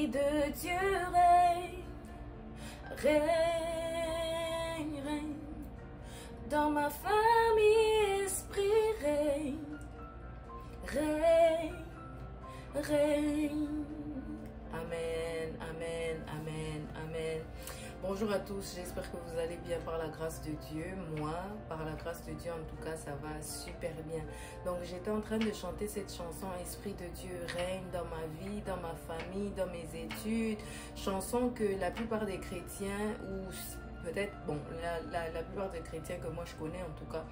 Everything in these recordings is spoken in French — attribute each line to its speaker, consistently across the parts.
Speaker 1: Esprit de Dieu règne, règne, règne. Dans ma famille, Esprit règne, règne, règne. Amen, amen, amen, amen. Bonjour à tous, j'espère que vous allez bien par la grâce de Dieu. Moi, par la grâce de Dieu, en tout cas, ça va super bien. Donc, j'étais en train de chanter cette chanson « Esprit de Dieu règne dans ma vie, dans ma famille, dans mes études ». Chanson que la plupart des chrétiens, ou peut-être, bon, la plupart des chrétiens que moi je connais en tout cas,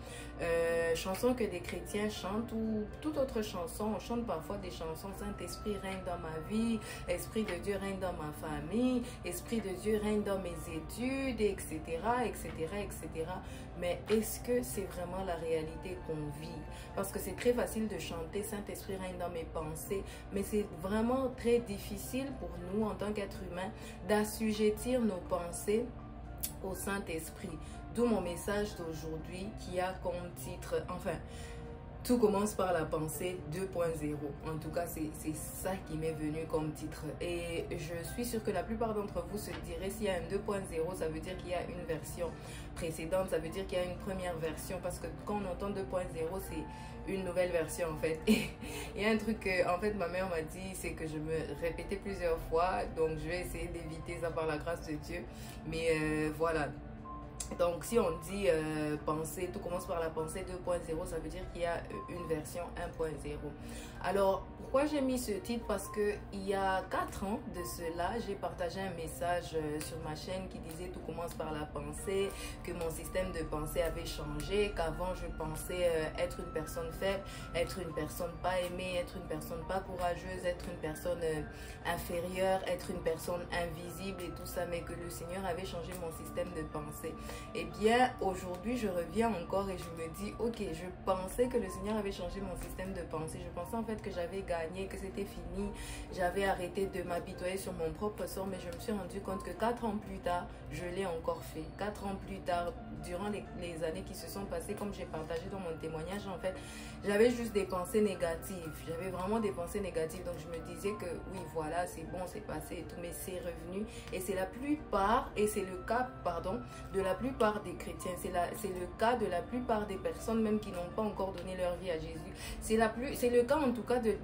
Speaker 1: chansons que des chrétiens chantent ou toute autre chanson. On chante parfois des chansons « Saint-Esprit règne dans ma vie »,« Esprit de Dieu règne dans ma famille »,« Esprit de Dieu règne dans mes études », etc., etc., etc. Mais est-ce que c'est vraiment la réalité qu'on vit? Parce que c'est très facile de chanter « Saint-Esprit règne dans mes pensées », mais c'est vraiment très difficile pour nous en tant qu'êtres humains d'assujettir nos pensées au Saint-Esprit. D'où mon message d'aujourd'hui qui a comme titre, enfin, tout commence par la pensée 2.0. En tout cas, c'est ça qui m'est venu comme titre. Et je suis sûre que la plupart d'entre vous se diraient, s'il y a un 2.0, ça veut dire qu'il y a une version précédente, ça veut dire qu'il y a une première version. Parce que quand on entend 2.0, c'est une nouvelle version en fait. Et il y a un truc que en fait ma mère m'a dit, c'est que je me répétais plusieurs fois. Donc je vais essayer d'éviter ça par la grâce de Dieu. Mais voilà. Donc si on dit pensée, tout commence par la pensée 2.0, ça veut dire qu'il y a une version 1.0. Alors pourquoi j'ai mis ce titre? Parce que il y a 4 ans de cela, j'ai partagé un message sur ma chaîne qui disait tout commence par la pensée, que mon système de pensée avait changé, qu'avant je pensais être une personne faible, être une personne pas aimée, être une personne pas courageuse, être une personne inférieure, être une personne invisible et tout ça, mais que le Seigneur avait changé mon système de pensée. Eh bien, aujourd'hui, je reviens encore et je me dis, ok, je pensais que le Seigneur avait changé mon système de pensée. Je pensais en fait que j'avais gagné, que c'était fini. J'avais arrêté de m'apitoyer sur mon propre sort, mais je me suis rendu compte que 4 ans plus tard, je l'ai encore fait. 4 ans plus tard, durant les années qui se sont passées, comme j'ai partagé dans mon témoignage, en fait, j'avais juste des pensées négatives. J'avais vraiment des pensées négatives. Donc, je me disais que oui, voilà, c'est bon, c'est passé et tout, mais c'est revenu. Et c'est la plupart, et c'est le cas, pardon, de la plupart des chrétiens, c'est le cas de la plupart des personnes même qui n'ont pas encore donné leur vie à Jésus. C'est le cas en tout cas de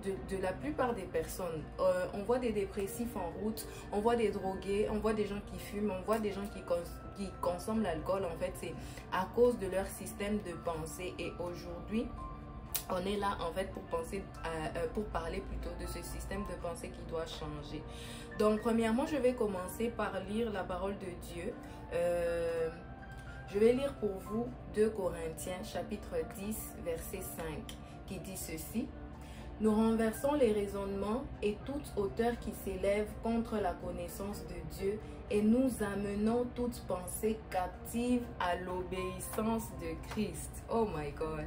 Speaker 1: la plupart des personnes. On voit des dépressifs en route, on voit des drogués, on voit des gens qui fument, on voit des gens qui consomment l'alcool. En fait, c'est à cause de leur système de pensée. Et aujourd'hui, on est là en fait pour parler plutôt de ce système de pensée qui doit changer. Donc premièrement, je vais commencer par lire la parole de Dieu. Je vais lire pour vous 2 Corinthiens chapitre 10 verset 5 qui dit ceci: nous renversons les raisonnements et toute hauteur qui s'élève contre la connaissance de Dieu et nous amenons toute pensée captive à l'obéissance de Christ. Oh my God!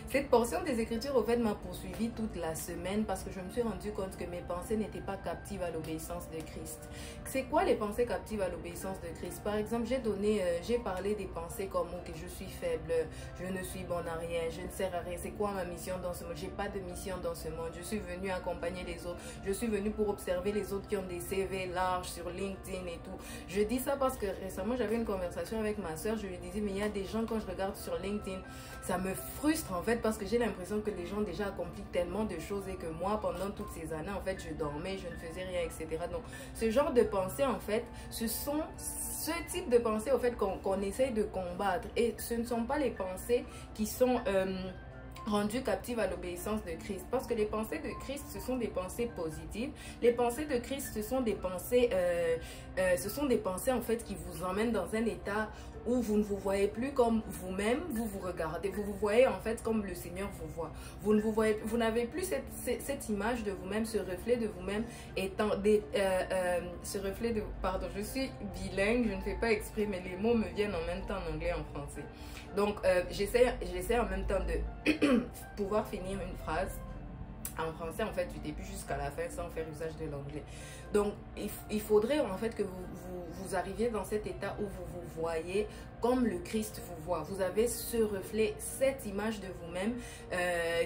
Speaker 1: Cette portion des Écritures, au fait, m'a poursuivi toute la semaine parce que je me suis rendu compte que mes pensées n'étaient pas captives à l'obéissance de Christ. C'est quoi les pensées captives à l'obéissance de Christ? Par exemple, j'ai parlé des pensées comme que je suis faible, je ne suis bonne à rien, je ne sers à rien. C'est quoi ma mission dans ce monde? J'ai pas de mission dans ce monde. Je suis venue accompagner les autres. Je suis venue pour observer les autres qui ont des CV larges sur LinkedIn et tout. Je dis ça parce que récemment, j'avais une conversation avec ma soeur. Je lui disais, mais il y a des gens, quand je regarde sur LinkedIn, ça me frustre en fait parce que j'ai l'impression que les gens ont déjà accompli tellement de choses et que moi, pendant toutes ces années, en fait, je dormais, je ne faisais rien, etc. Donc, ce genre de pensée, en fait, ce sont ce type de pensée, au fait, qu'on essaye de combattre. Et ce ne sont pas les pensées qui sont rendu captive à l'obéissance de Christ. Parce que les pensées de Christ, ce sont des pensées positives. Les pensées de Christ, ce sont des pensées en fait qui vous emmènent dans un état où vous ne vous voyez plus comme vous-même, vous vous regardez, vous vous voyez en fait comme le Seigneur vous voit. Vous n'avez plus cette image de vous-même, ce reflet de vous-même étant pardon, je suis bilingue, je ne fais pas exprès, mais les mots me viennent en même temps en anglais et en français. Donc j'essaie en même temps de pouvoir finir une phrase en français en fait du début jusqu'à la fin sans faire usage de l'anglais. Donc il faudrait en fait que vous arriviez dans cet état où vous vous voyez comme le Christ vous voit. Vous avez ce reflet, cette image de vous-même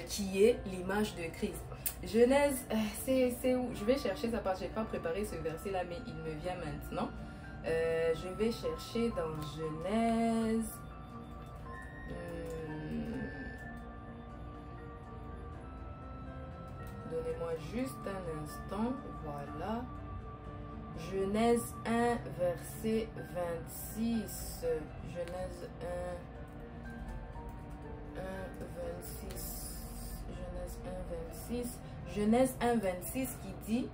Speaker 1: qui est l'image de Christ. Genèse, c'est où? Je vais chercher ça parce que je n'ai pas préparé ce verset-là, mais il me vient maintenant. Je vais chercher dans Genèse. Donnez-moi juste un instant. Voilà. Genèse 1, verset 26. Genèse 1, 26. Genèse 1, 26. Genèse 1, 26 qui dit,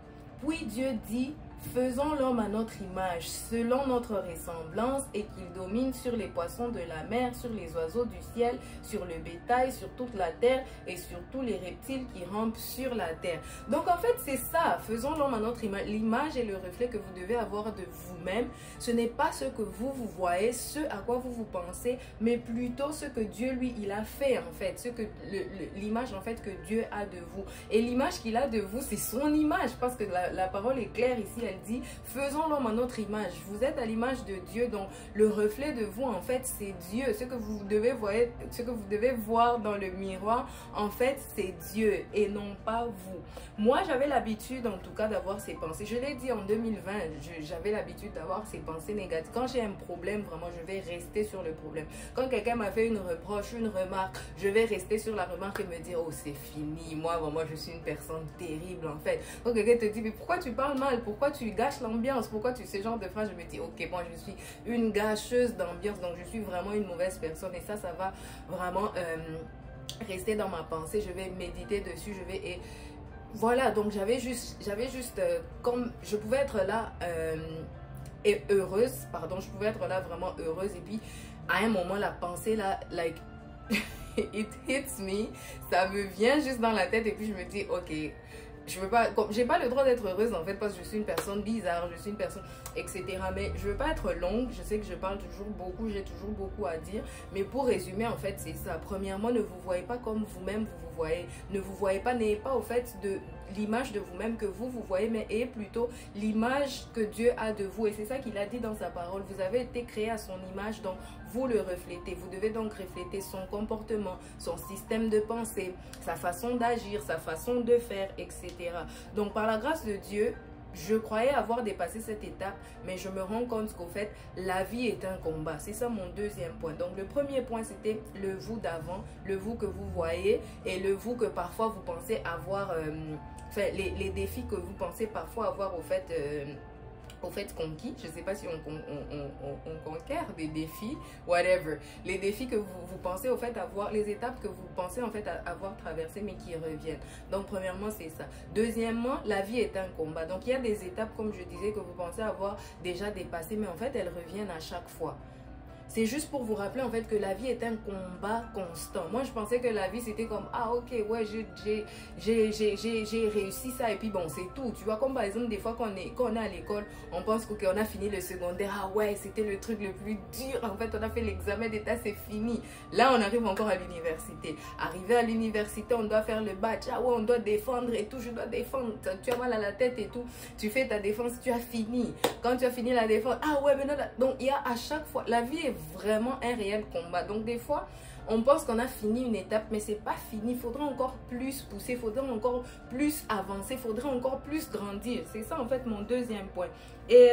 Speaker 1: puis Dieu dit, faisons l'homme à notre image, selon notre ressemblance, et qu'il domine sur les poissons de la mer, sur les oiseaux du ciel, sur le bétail, sur toute la terre, et sur tous les reptiles qui rampent sur la terre. Donc en fait, c'est ça, faisons l'homme à notre image. L'image est le reflet que vous devez avoir de vous-même. Ce n'est pas ce que vous voyez, ce à quoi vous pensez, mais plutôt ce que Dieu, lui, il a fait en fait. Ce que l'image en fait que Dieu a de vous. Et l'image qu'il a de vous, c'est son image, parce que la parole est claire ici. Elle dit, faisons l'homme à notre image. Vous êtes à l'image de Dieu, donc le reflet de vous, en fait, c'est Dieu. Ce que vous devez voir dans le miroir, en fait, c'est Dieu et non pas vous. Moi, j'avais l'habitude, en tout cas, d'avoir ces pensées. Je l'ai dit en 2020, j'avais l'habitude d'avoir ces pensées négatives. Quand j'ai un problème, vraiment, je vais rester sur le problème. Quand quelqu'un m'a fait une reproche, une remarque, je vais rester sur la remarque et me dire, oh, c'est fini. Moi, vraiment, je suis une personne terrible, en fait. Quand quelqu'un te dit, mais pourquoi tu parles mal? Pourquoi tu gâches l'ambiance? Pourquoi tu ce genre de phrase? Je me dis, ok, moi je suis une gâcheuse d'ambiance, donc je suis vraiment une mauvaise personne, et ça va vraiment rester dans ma pensée. Je vais méditer dessus, et voilà. Donc j'avais juste comme je pouvais être là et heureuse, pardon, je pouvais être là vraiment heureuse, et puis à un moment la pensée là, like it hits me, ça me vient juste dans la tête, et puis je me dis, ok, je veux pas, j'ai pas le droit d'être heureuse en fait, parce que je suis une personne bizarre, je suis une personne etc. Mais je veux pas être longue, je sais que je parle toujours beaucoup, j'ai toujours beaucoup à dire, mais pour résumer en fait c'est ça. Premièrement, ne vous voyez pas comme vous-même vous voyez, ne vous voyez pas, n'ayez pas au fait de l'image de vous-même que vous voyez, mais ayez plutôt l'image que Dieu a de vous, et c'est ça qu'il a dit dans sa parole. Vous avez été créé à son image, donc vous le reflétez. Vous devez donc refléter son comportement, son système de pensée, sa façon d'agir, sa façon de faire, etc. Donc par la grâce de Dieu, je croyais avoir dépassé cette étape, mais je me rends compte qu'au fait, la vie est un combat. C'est ça mon deuxième point. Donc le premier point, c'était le vous d'avant, le vous que vous voyez, et le vous que parfois vous pensez avoir, les défis que vous pensez parfois avoir au fait conquis. Je ne sais pas si on conquiert des défis, whatever. Les défis que vous pensez au fait avoir, les étapes que vous pensez en fait avoir traversées mais qui reviennent. Donc premièrement c'est ça. Deuxièmement, la vie est un combat. Donc il y a des étapes, comme je disais, que vous pensez avoir déjà dépassées, mais en fait elles reviennent à chaque fois. C'est juste pour vous rappeler en fait que la vie est un combat constant. Moi je pensais que la vie c'était comme, ah ok, ouais, j'ai réussi ça et puis bon c'est tout. Tu vois, comme par exemple des fois quand on est à l'école, on pense qu'on a fini le secondaire, ah ouais c'était le truc le plus dur, en fait on a fait l'examen d'état, c'est fini. Là on arrive encore à l'université. Arrivé à l'université, on doit faire le badge, ah ouais on doit défendre et tout, je dois défendre. Tu as mal à la tête et tout, tu fais ta défense, tu as fini. Quand tu as fini la défense, ah ouais maintenant, donc il y a à chaque fois, la vie est vraiment un réel combat. Donc des fois on pense qu'on a fini une étape, mais c'est pas fini. Il faudra encore plus pousser, il faudra encore plus avancer, il faudra encore plus grandir. C'est ça en fait mon deuxième point. Et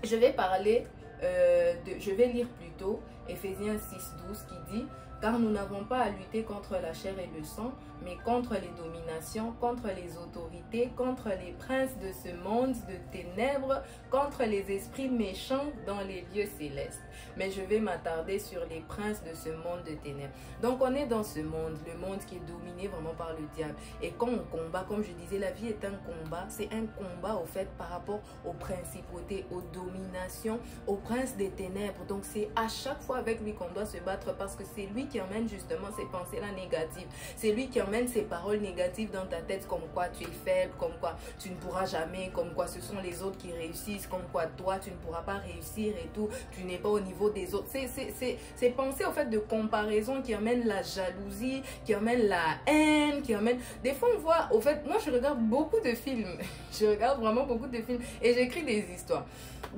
Speaker 1: je vais parler je vais lire plutôt Ephésiens 6:12 qui dit: car nous n'avons pas à lutter contre la chair et le sang, mais contre les dominations, contre les autorités, contre les princes de ce monde de ténèbres, contre les esprits méchants dans les lieux célestes. Mais je vais m'attarder sur les princes de ce monde de ténèbres. Donc on est dans ce monde, le monde qui est dominé vraiment par le diable. Et quand on combat, comme je disais, la vie est un combat. C'est un combat au fait par rapport aux principautés, aux dominations, aux princes des ténèbres. Donc c'est à chaque fois avec lui qu'on doit se battre, parce que c'est lui qui emmène justement ces pensées-là négatives. C'est lui qui emmène ces paroles négatives dans ta tête, comme quoi tu es faible, comme quoi tu ne pourras jamais, comme quoi ce sont les autres qui réussissent, comme quoi toi tu ne pourras pas réussir et tout, tu n'es pas au niveau des autres. C'est pensées en fait de comparaison qui emmènent la jalousie, qui emmènent la haine, qui emmènent... Des fois on voit, au fait, moi je regarde beaucoup de films, je regarde vraiment beaucoup de films et j'écris des histoires.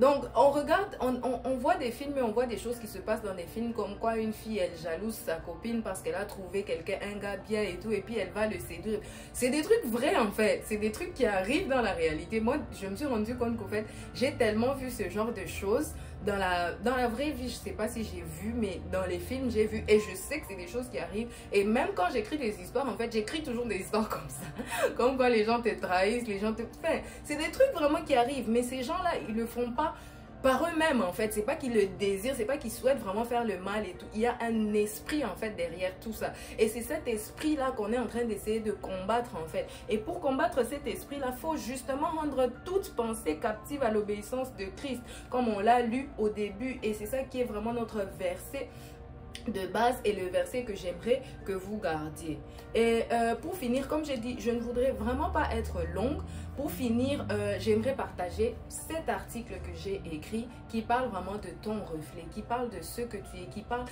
Speaker 1: Donc on regarde, on voit des films et on voit des choses qui se passent dans des films, comme quoi une fille elle jalouse sa copine parce qu'elle a trouvé quelqu'un, un gars bien et tout, et puis elle va le séduire. C'est des trucs vrais en fait, c'est des trucs qui arrivent dans la réalité. Moi, je me suis rendu compte qu'en fait, j'ai tellement vu ce genre de choses. Dans la vraie vie, je sais pas si j'ai vu, mais dans les films, j'ai vu. Et je sais que c'est des choses qui arrivent. Et même quand j'écris des histoires, en fait, j'écris toujours des histoires comme ça. Comme quand les gens te trahissent, les gens te... Enfin, c'est des trucs vraiment qui arrivent. Mais ces gens-là, ils le font pas par eux-mêmes, en fait. C'est pas qu'ils le désirent, c'est pas qu'ils souhaitent vraiment faire le mal et tout. Il y a un esprit, en fait, derrière tout ça. Et c'est cet esprit-là qu'on est en train d'essayer de combattre, en fait. Et pour combattre cet esprit-là, il faut justement rendre toute pensée captive à l'obéissance de Christ, comme on l'a lu au début. Et c'est ça qui est vraiment notre verset de base et le verset que j'aimerais que vous gardiez. Et pour finir, comme j'ai dit, je ne voudrais vraiment pas être longue. Pour finir, j'aimerais partager cet article que j'ai écrit qui parle vraiment de ton reflet, qui parle de ce que tu es, qui parle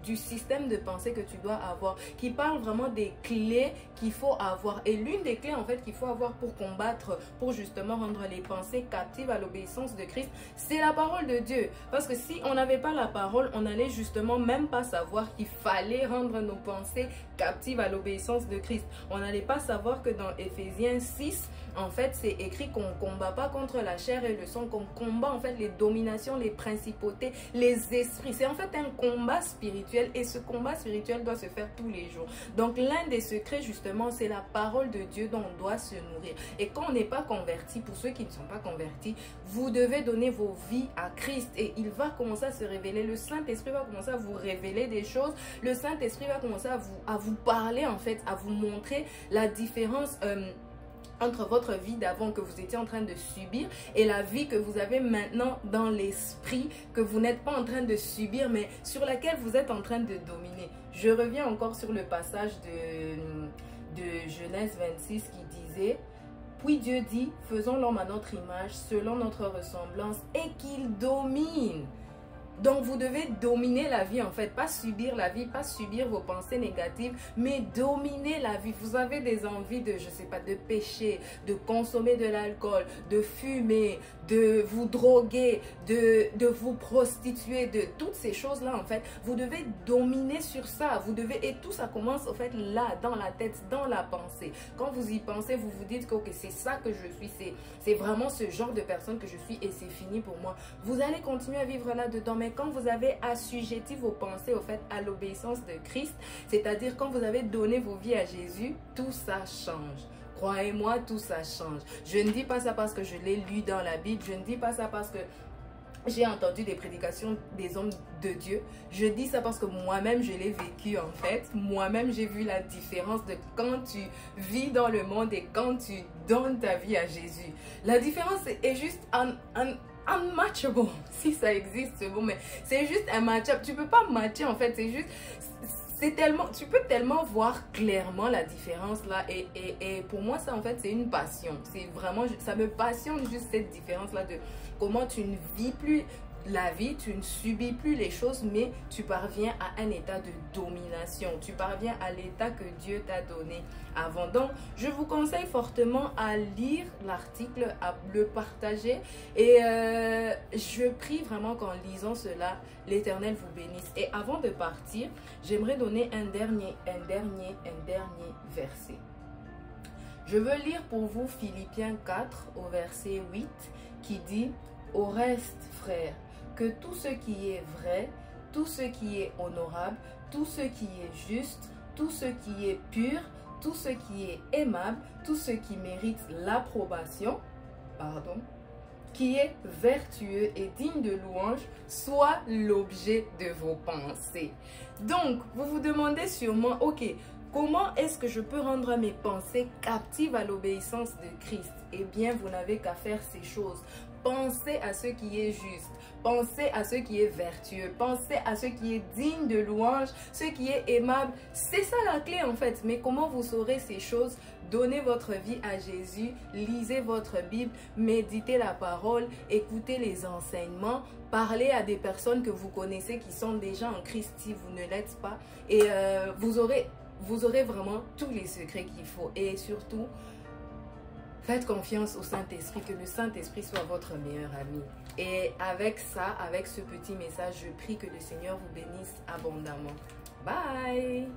Speaker 1: du système de pensée que tu dois avoir, qui parle vraiment des clés qu'il faut avoir. Et l'une des clés en fait qu'il faut avoir pour combattre, pour justement rendre les pensées captives à l'obéissance de Christ, c'est la parole de Dieu. Parce que si on n'avait pas la parole, on allait justement même pas savoir qu'il fallait rendre nos pensées captives à l'obéissance de Christ. On n'allait pas savoir que dans Éphésiens 6, en fait, c'est écrit qu'on ne combat pas contre la chair et le sang, qu'on combat en fait les dominations, les principautés, les esprits. C'est en fait un combat spirituel et ce combat spirituel doit se faire tous les jours. Donc l'un des secrets justement, c'est la parole de Dieu dont on doit se nourrir. Et quand on n'est pas converti, pour ceux qui ne sont pas convertis, vous devez donner vos vies à Christ et il va commencer à se révéler. Le Saint-Esprit va commencer à vous révéler des choses. Le Saint-Esprit va commencer à vous parler en fait, à vous montrer la différence entre votre vie d'avant que vous étiez en train de subir et la vie que vous avez maintenant dans l'esprit, que vous n'êtes pas en train de subir, mais sur laquelle vous êtes en train de dominer. Je reviens encore sur le passage de Genèse 26 qui disait: puis Dieu dit, faisons l'homme à notre image, selon notre ressemblance, et qu'il domine. Donc vous devez dominer la vie en fait, pas subir la vie, pas subir vos pensées négatives, mais dominer la vie. Vous avez des envies de, je sais pas, de pécher, de consommer de l'alcool, de fumer, de vous droguer, de vous prostituer, de toutes ces choses-là en fait. Vous devez dominer sur ça, vous devez, et tout ça commence en fait là, dans la tête, dans la pensée. Quand vous y pensez, vous vous dites que okay, c'est ça que je suis, c'est vraiment ce genre de personne que je suis et c'est fini pour moi. Vous allez continuer à vivre là-dedans, mais quand vous avez assujetti vos pensées au fait à l'obéissance de Christ, c'est-à-dire quand vous avez donné vos vies à Jésus, tout ça change. Croyez-moi, tout ça change. Je ne dis pas ça parce que je l'ai lu dans la Bible, je ne dis pas ça parce que j'ai entendu des prédications des hommes de Dieu. Je dis ça parce que moi-même, je l'ai vécu en fait. Moi-même, j'ai vu la différence de quand tu vis dans le monde et quand tu donnes ta vie à Jésus. La différence est juste unmatchable, si ça existe ce mot, mais c'est juste un match-up. Tu peux pas matcher en fait, c'est juste... C'est tellement, tu peux tellement voir clairement la différence là et pour moi ça en fait c'est une passion, c'est vraiment, ça me passionne juste cette différence là de comment tu ne vis plus la vie, tu ne subis plus les choses mais tu parviens à un état de domination, tu parviens à l'état que Dieu t'a donné avant. Donc je vous conseille fortement à lire l'article, à le partager et je prie vraiment qu'en lisant cela l'Éternel vous bénisse. Et avant de partir, j'aimerais donner un dernier verset. Je veux lire pour vous Philippiens 4 au verset 8 qui dit: au reste, frères, que tout ce qui est vrai, tout ce qui est honorable, tout ce qui est juste, tout ce qui est pur, tout ce qui est aimable, tout ce qui mérite l'approbation, qui est vertueux et digne de louange, soit l'objet de vos pensées. Donc, vous vous demandez sûrement, ok, comment est-ce que je peux rendre mes pensées captives à l'obéissance de Christ? Eh bien, vous n'avez qu'à faire ces choses. Pensez à ce qui est juste. Pensez à ce qui est vertueux. Pensez à ce qui est digne de louange, ce qui est aimable. C'est ça la clé en fait. Mais comment vous saurez ces choses? Donnez votre vie à Jésus, lisez votre Bible, méditez la parole, écoutez les enseignements, parlez à des personnes que vous connaissez qui sont déjà en Christ si vous ne l'êtes pas. Et vous aurez vraiment tous les secrets qu'il faut. Et surtout, faites confiance au Saint-Esprit, que le Saint-Esprit soit votre meilleur ami. Et avec ça, avec ce petit message, je prie que le Seigneur vous bénisse abondamment. Bye.